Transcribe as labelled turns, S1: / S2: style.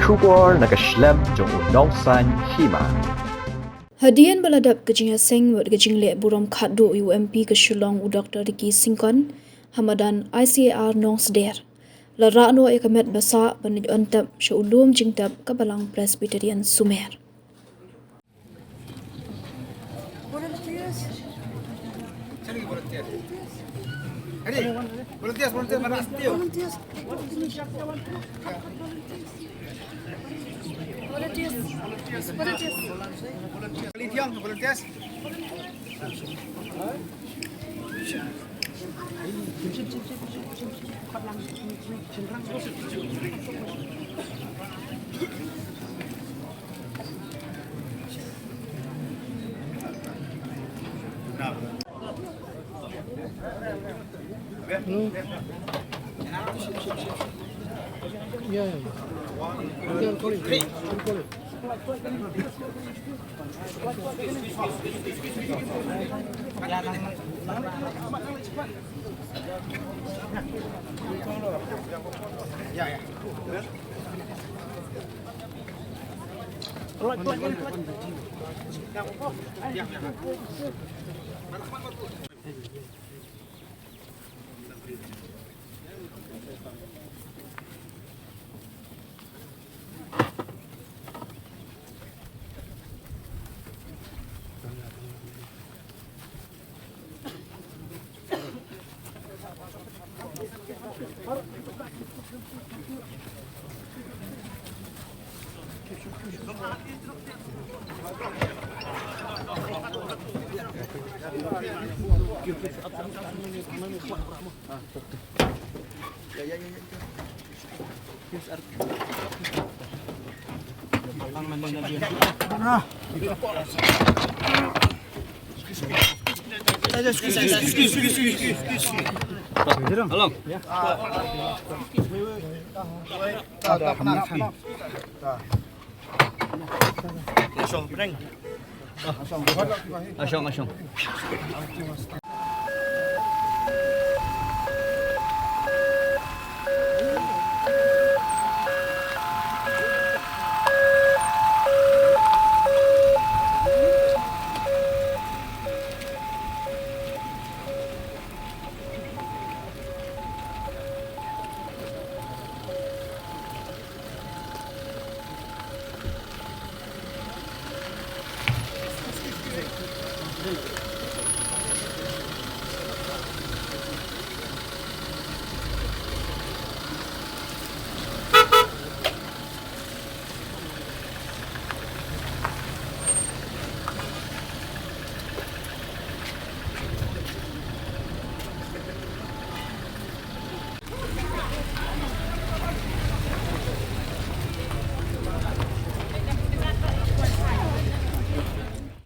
S1: Shubor nakaslem jong unongsan Hima.
S2: Hadien baladap kejing seng wet kejing le buram khadu UMP ke Shillong u Dr. Riki Singkon Hamadan ICAR nong seder. La rano ekamet basa banij Ontep syulum jingtap kabalang Presbyterian Sumer.